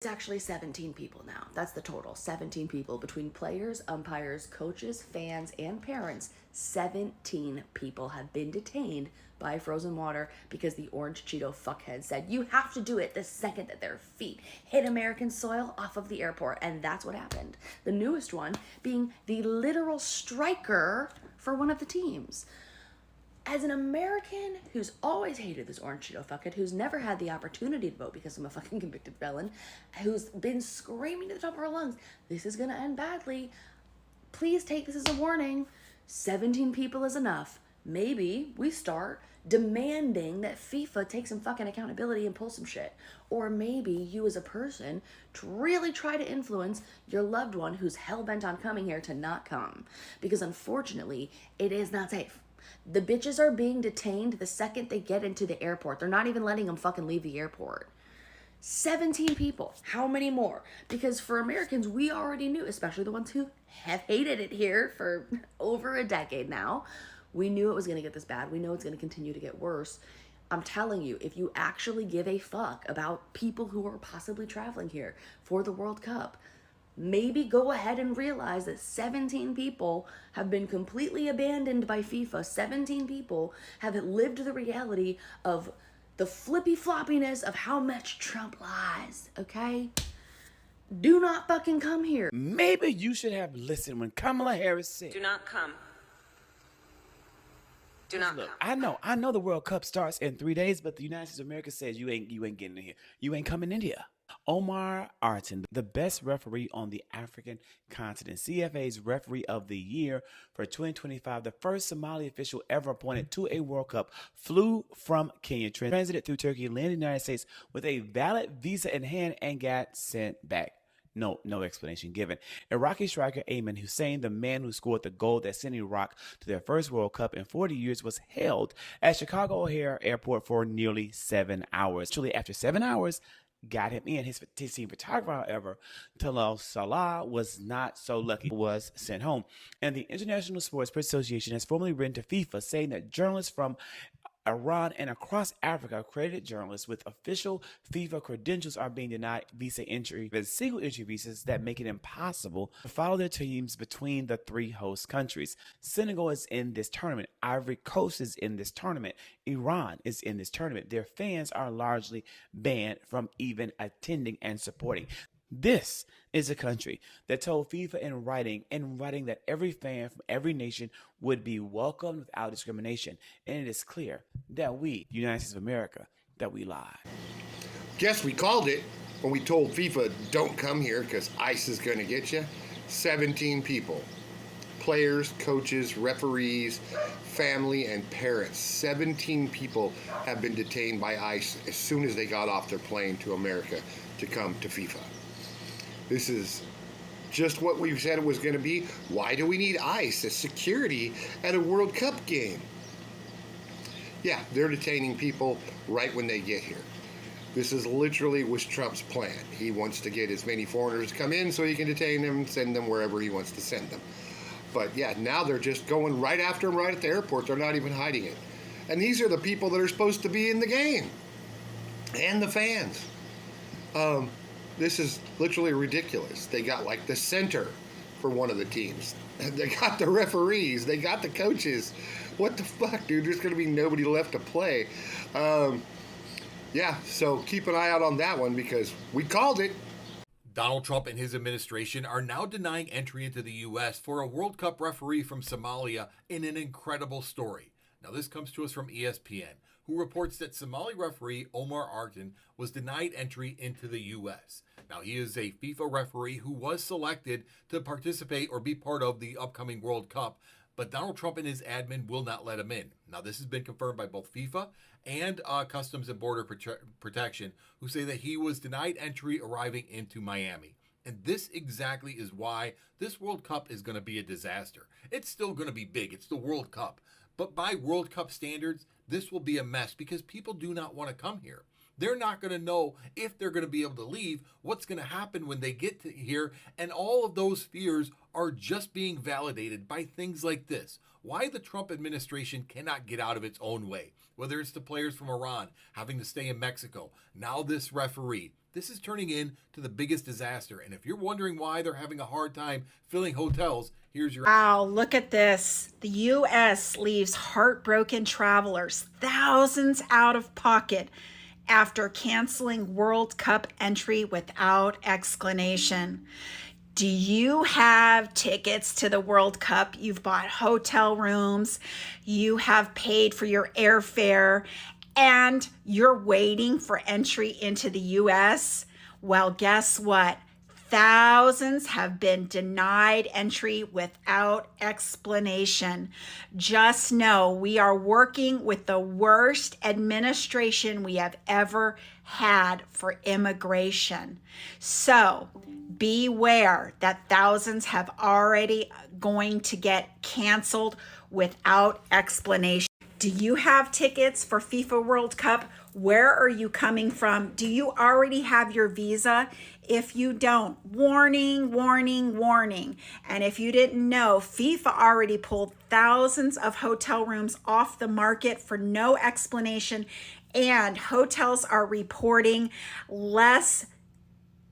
It's actually 17 people now. That's the total. 17 people between players, umpires, coaches, fans, and parents. 17 people have been detained by frozen water because the Orange Cheeto fuckhead said you have to do it the second that their feet hit American soil off of the airport. And that's what happened. The newest one being the literal striker for one of the teams. As an American who's always hated this Orange Cheeto fuckhead, who's never had the opportunity to vote because I'm a fucking convicted felon, who's been screaming to the top of her lungs, this is gonna end badly, please take this as a warning. 17 people is enough. Maybe we start demanding that FIFA take some fucking accountability and pull some shit. Or maybe you as a person really try to influence your loved one who's hell-bent on coming here to not come. Because unfortunately, it is not safe. The bitches are being detained the second they get into the airport. They're not even letting them fucking leave the airport. 17 people. How many more? Because for Americans, we already knew, especially the ones who have hated it here for over a decade now, we knew it was going to get this bad. We know it's going to continue to get worse. I'm telling you, if you actually give a fuck about people who are possibly traveling here for the World Cup, maybe go ahead and realize that 17 people have been completely abandoned by FIFA. 17 people have lived the reality of the flippy floppiness of how much Trump lies, okay? Do not fucking come here. Maybe you should have listened when Kamala Harris said, "Do not come. Do not look, come." I know the World Cup starts in 3 days, but the United States of America says you ain't getting in here. You ain't coming in here. Omar Artin, the best referee on the African continent, CFA's Referee of the Year for 2025, the first Somali official ever appointed to a World Cup, flew from Kenya, transited through Turkey, landed in the United States with a valid visa in hand, and got sent back. No explanation given. Iraqi striker Ayman Hussein, the man who scored the goal that sent Iraq to their first World Cup in 40 years, was held at Chicago O'Hare Airport for nearly 7 hours. Actually, after 7 hours, got him in. His team photographer, however, Talal Salah, was not so lucky, was sent home. And the International Sports Association has formally written to FIFA saying that journalists from Iran and across Africa, accredited journalists with official FIFA credentials, are being denied visa entry with single entry visas that make it impossible to follow their teams between the three host countries. Senegal is in this tournament. Ivory Coast is in this tournament. Iran is in this tournament. Their fans are largely banned from even attending and supporting. This is a country that told FIFA in writing that every fan from every nation would be welcomed without discrimination. And it is clear that we, United States of America, that we lie. Guess we called it when we told FIFA, don't come here because ICE is going to get you. 17 people. Players, coaches, referees, family, and parents. 17 people have been detained by ICE as soon as they got off their plane to America to come to FIFA. This is just what we said it was going to be. Why do we need ICE as security at a World Cup game? Yeah, they're detaining people right when they get here. This is literally was Trump's plan. He wants to get as many foreigners to come in so he can detain them and send them wherever he wants to send them. But yeah, now they're just going right after them right at the airport. They're not even hiding it. And these are the people that are supposed to be in the game. And the fans. This is literally ridiculous. They got like the center for one of the teams. They got the referees. They got the coaches. What the fuck, dude? There's going to be nobody left to play. Yeah, so keep an eye out on that one because we called it. Donald Trump and his administration are now denying entry into the U.S. for a World Cup referee from Somalia in an incredible story. Now, this comes to us from ESPN, who reports that Somali referee Omar Artin was denied entry into the U.S. Now, he is a FIFA referee who was selected to participate or be part of the upcoming World Cup, but Donald Trump and his admin will not let him in. Now, this has been confirmed by both FIFA and Customs and Border Protection, who say that he was denied entry arriving into Miami. And this exactly is why this World Cup is going to be a disaster. It's still going to be big. It's the World Cup. But by World Cup standards, this will be a mess because people do not want to come here. They're not going to know if they're going to be able to leave, what's going to happen when they get to here, and all of those fears are just being validated by things like this. Why the Trump administration cannot get out of its own way, whether it's the players from Iran having to stay in Mexico, now this referee. this is turning into the biggest disaster. And if you're wondering why they're having a hard time filling hotels, here's your... Wow, look at this. The U.S. leaves heartbroken travelers thousands out of pocket after canceling World Cup entry without explanation. Do you have tickets to the World Cup? You've bought hotel rooms, you have paid for your airfare, and you're waiting for entry into the U.S.? Well, guess what? Thousands have been denied entry without explanation. Just know we are working with the worst administration we have ever had for immigration. So beware that thousands have already going to get canceled without explanation. Do you have tickets for FIFA World Cup? Where are you coming from? Do you already have your visa? If you don't, warning, warning, warning. And if you didn't know, FIFA already pulled thousands of hotel rooms off the market for no explanation, and hotels are reporting less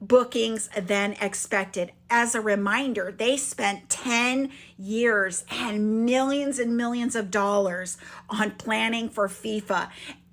bookings than expected. As a reminder, they spent 10 years and millions of dollars on planning for FIFA.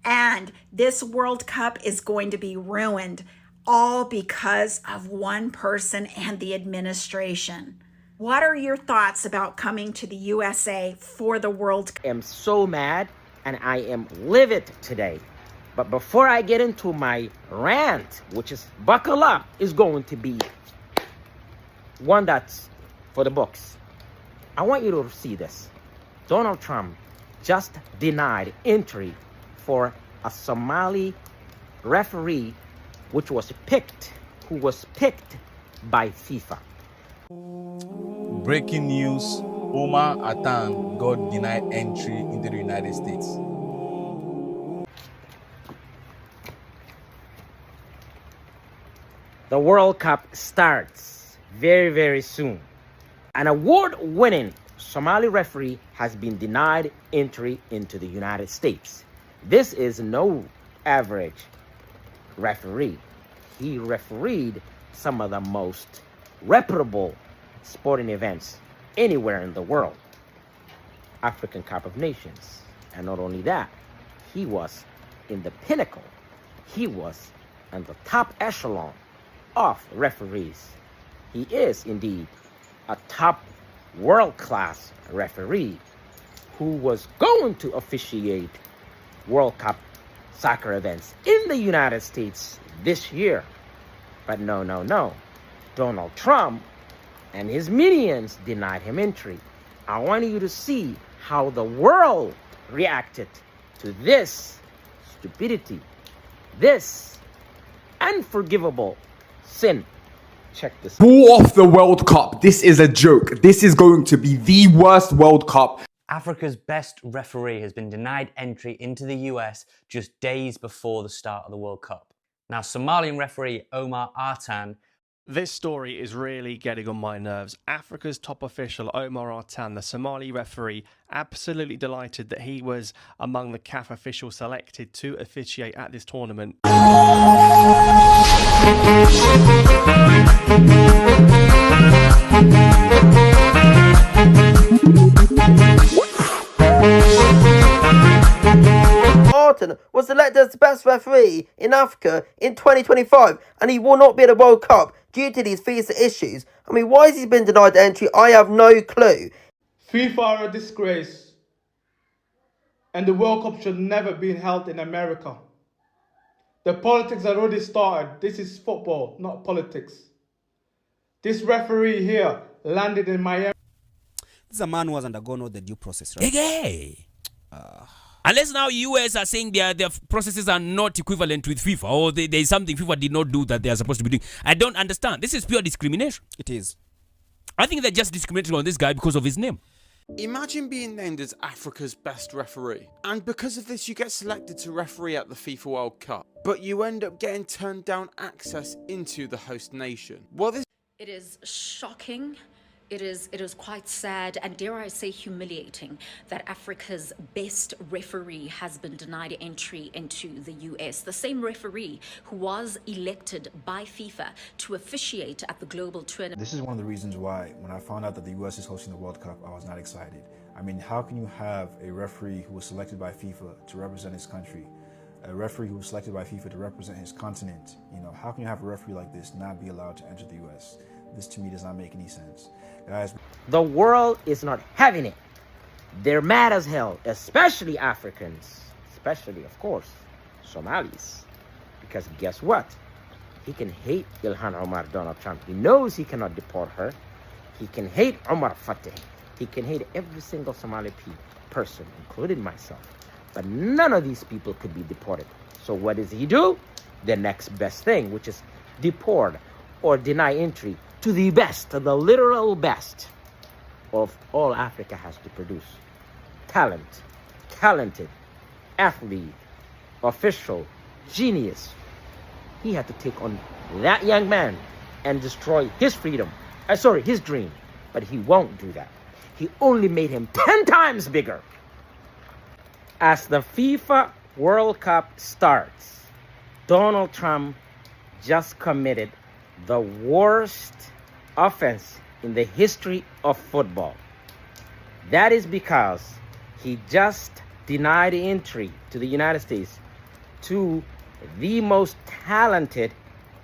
And this World Cup is going to be ruined, all because of one person and the administration. What are your thoughts about coming to the USA for the World Cup? I am so mad and I am livid today. But before I get into my rant, which is buckle up, is going to be one that's for the books. I want you to see this. Donald Trump just denied entry for a Somali referee who was picked by FIFA. Breaking news, Omar Atan got denied entry into the United States. The World Cup starts very soon. An award-winning Somali referee has been denied entry into the United States. This is no average referee. He refereed some of the most reputable sporting events anywhere in the world. African Cup of Nations. And not only that, he was in the pinnacle. He was in the top echelon of referees. He is indeed a top world-class referee who was going to officiate World Cup soccer events in the United States this year. But no. Donald Trump and his minions denied him entry. I want you to see how the world reacted to this stupidity, this unforgivable sin. Check this out. Pull off the World Cup. This is a joke. This is going to be the worst World Cup. Africa's best referee has been denied entry into the US just days before the start of the World Cup. Now, Somalian referee Omar Artan... This story is really getting on my nerves. Africa's top official, Omar Artan, the Somali referee, absolutely delighted that he was among the CAF officials selected to officiate at this tournament. Artan was selected as the best referee in Africa in 2025, and he will not be at the World Cup due to these visa issues. I mean, why has he been denied entry? I have no clue. FIFA are a disgrace, and the World Cup should never be held in America. The politics had already started. This is football, not politics. This referee here landed in Miami. This is a man who has undergone all the due process, right? Hey. Unless now US are saying their processes are not equivalent with FIFA, or there is something FIFA did not do that they are supposed to be doing. I don't understand. This is pure discrimination. It is. I think they're just discriminating on this guy because of his name. Imagine being named as Africa's best referee, and because of this you get selected to referee at the FIFA World Cup, but you end up getting turned down access into the host nation. Well, this... It is shocking. it is quite sad and, dare I say, humiliating that Africa's best referee has been denied entry into the US. The same referee who was elected by FIFA to officiate at the global tournament. This is one of the reasons why, when I found out that the US is hosting the World Cup, I was not excited. I mean, how can you have a referee who was selected by FIFA to represent his country, a referee who was selected by FIFA to represent his continent? You know, how can you have a referee like this not be allowed to enter the US? This to me does not make any sense. Guys, the world is not having it. They're mad as hell, especially Africans, especially, of course, Somalis. Because guess what? He can hate Ilhan Omar, Donald Trump. He knows he cannot deport her. He can hate Omar Fateh. He can hate every single Somali person, including myself. But none of these people could be deported. So what does he do? The next best thing, which is deport or deny entry to the best, the literal best of all Africa has to produce. Talented, athlete, official, genius. He had to take on that young man and destroy his freedom. His dream. But he won't do that. He only made him 10 times bigger. As the FIFA World Cup starts, Donald Trump just committed the worst offense in the history of football. That is because he just denied entry to the United States to the most talented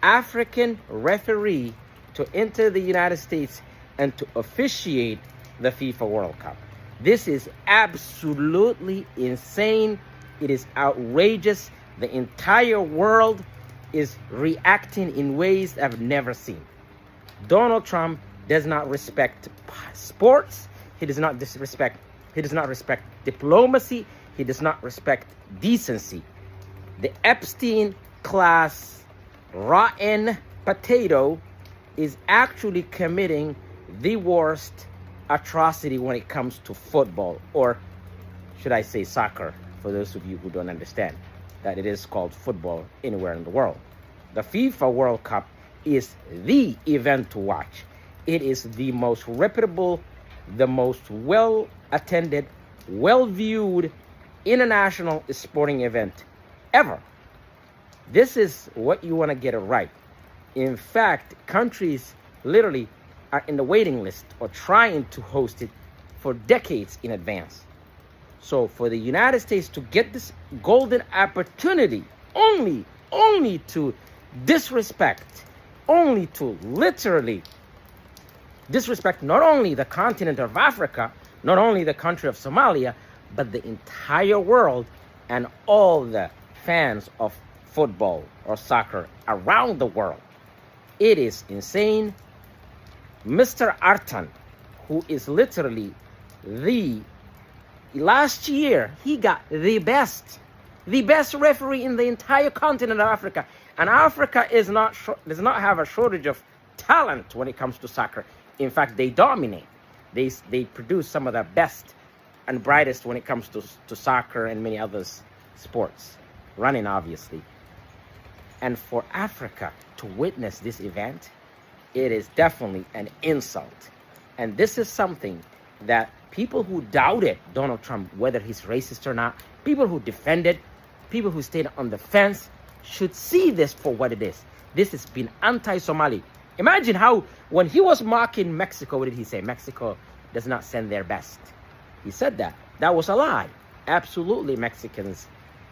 African referee to enter the United States and to officiate the FIFA World Cup. This is absolutely insane. It is outrageous. The entire world is reacting in ways I've never seen. Donald Trump does not respect sports. He does not respect diplomacy. He does not respect decency. The Epstein class rotten potato is actually committing the worst atrocity when it comes to football, or should I say soccer, for those of you who don't understand that it is called football anywhere in the world. The FIFA World Cup is the event to watch. It is the most reputable, the most well-attended, well-viewed international sporting event ever. This is what you want to get it right. In fact, countries literally are in the waiting list or trying to host it for decades in advance. So for the United States to get this golden opportunity only to disrespect, only to literally disrespect not only the continent of Africa, not only the country of Somalia, but the entire world and all the fans of football or soccer around the world. It is insane. Mr. Artan, who is literally last year, he got the best referee in the entire continent of Africa. And Africa does not have a shortage of talent when it comes to soccer. In fact, they dominate. They produce some of the best and brightest when it comes to soccer and many other sports. Running, obviously. And for Africa to witness this event, it is definitely an insult. And this is something that people who doubted Donald Trump, whether he's racist or not, people who defended, people who stayed on the fence, should see this for what it is. This has been anti-Somali. Imagine how, when he was mocking Mexico, what did he say? Mexico does not send their best. He said that. That was a lie. Absolutely, Mexicans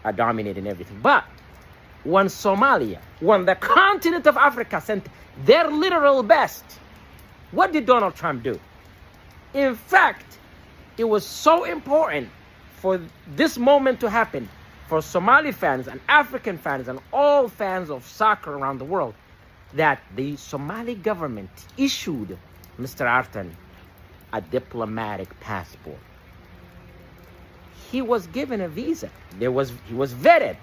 are dominating everything. But when Somalia, when the continent of Africa sent their literal best, what did Donald Trump do? In fact, it was so important for this moment to happen for Somali fans and African fans and all fans of soccer around the world that the Somali government issued Mr. Artan a diplomatic passport. He was given a visa. He was vetted.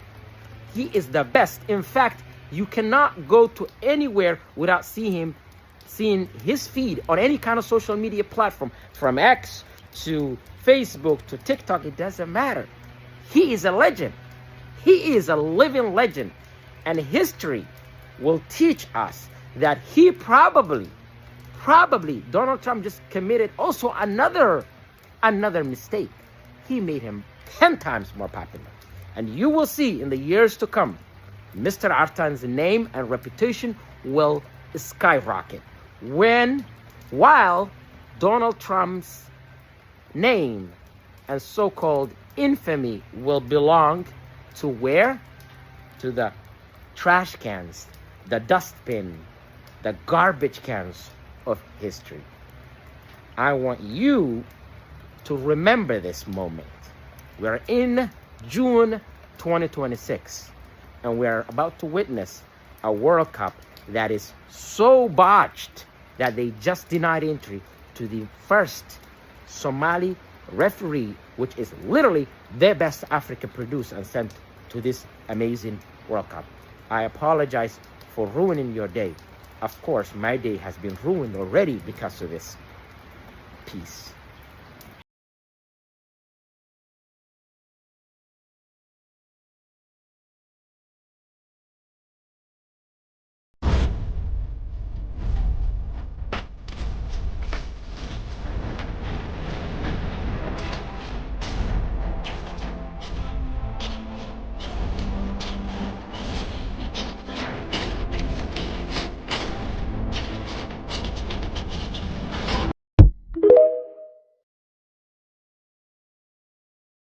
He is the best. In fact, you cannot go to anywhere without seeing his feed on any kind of social media platform, from X to Facebook to TikTok. It doesn't matter. He is a legend. He is a living legend. And history will teach us that he probably probably Donald Trump just committed also another mistake. He made him 10 times more popular. And you will see in the years to come, Mr. Artan's name and reputation will skyrocket. While Donald Trump's name and so-called infamy will belong to where? To the trash cans, the dustbin, the garbage cans of history. I want you to remember this moment. We're in June 2026, and we're about to witness a World Cup that is so botched that they just denied entry to the first Somali referee, which is literally the best Africa produced and sent to this amazing World Cup. I apologize for ruining your day. Of course, my day has been ruined already because of this. Peace.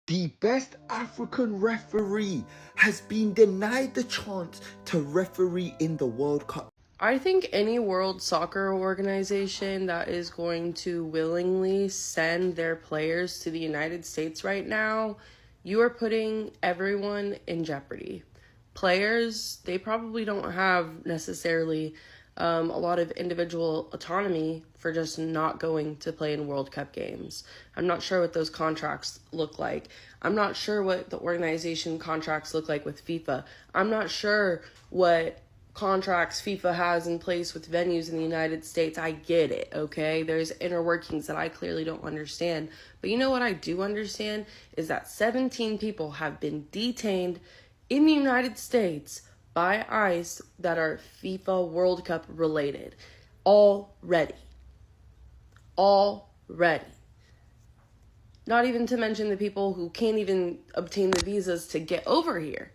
The best African referee has been denied the chance to referee in the World Cup. I think any world soccer organization that is going to willingly send their players to the United States right now, you are putting everyone in jeopardy. Players, they probably don't have necessarily a lot of individual autonomy for just not going to play in World Cup games. I'm not sure what those contracts look like. I'm not sure what the organization contracts look like with FIFA. I'm not sure what contracts FIFA has in place with venues in the United States. I get it, okay? There's inner workings that I clearly don't understand. But you know what I do understand is that 17 people have been detained in the United States by ICE that are FIFA World Cup related. Already. Not even to mention the people who can't even obtain the visas to get over here.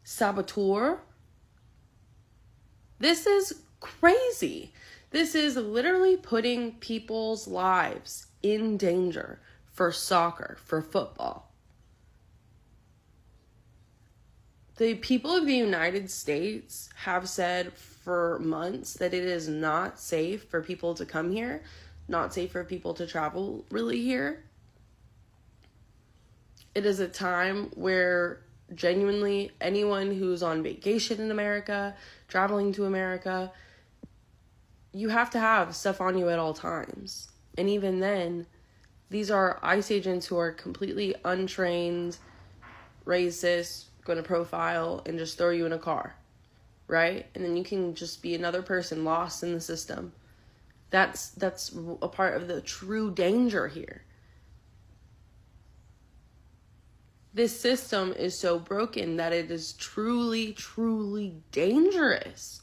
Saboteur. This is crazy. This is literally putting people's lives in danger for soccer, for football. The people of the United States have said for months that it is not safe for people to come here, not safe for people to travel really here. It is a time where genuinely anyone who's on vacation in America, traveling to America, you have to have stuff on you at all times. And even then, these are ICE agents who are completely untrained, racist, going to profile and just throw you in a car, right? And then you can just be another person lost in the system. That's a part of the true danger here. This system is so broken that it is truly, truly dangerous.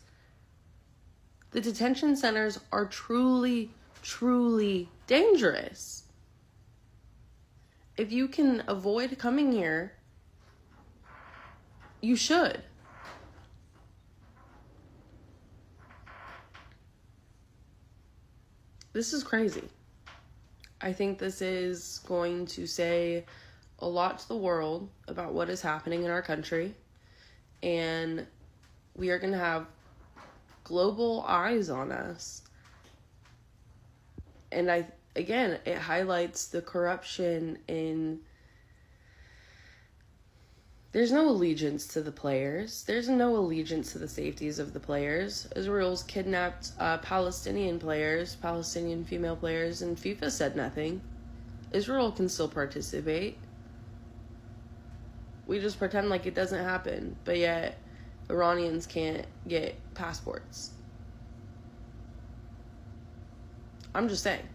The detention centers are truly, truly dangerous. If you can avoid coming here, you should. This is crazy. I think this is going to say a lot to the world about what is happening in our country. And we are going to have global eyes on us. And again, it highlights the corruption in... There's no allegiance to the players. There's no allegiance to the safeties of the players. Israel's kidnapped Palestinian players, Palestinian female players, and FIFA said nothing. Israel can still participate. We just pretend like it doesn't happen, but yet Iranians can't get passports. I'm just saying.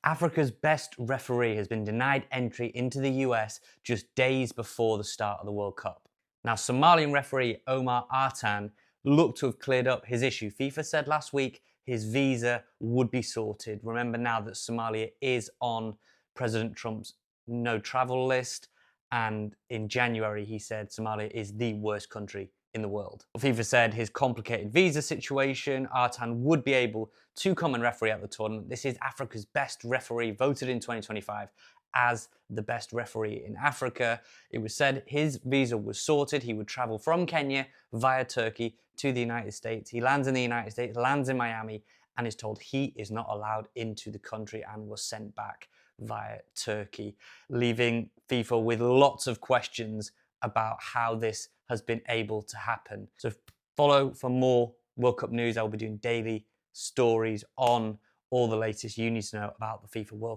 Africa's best referee has been denied entry into the US just days before the start of the World Cup. Now, Somalian referee Omar Artan look to have cleared up his issue. FIFA said last week his visa would be sorted. Remember now that Somalia is on President Trump's no travel list, and in January he said Somalia is the worst country in the world. FIFA said his complicated visa situation, Artan would be able to come and referee at the tournament. This is Africa's best referee, voted in 2025 as the best referee in Africa. It was said his visa was sorted. He would travel from Kenya via Turkey to the United States. He lands in the United States, lands in Miami, and is told he is not allowed into the country and was sent back via Turkey, leaving FIFA with lots of questions about how this has been able to happen. So follow for more World Cup news. I'll be doing daily stories on all the latest you need to know about the FIFA World Cup.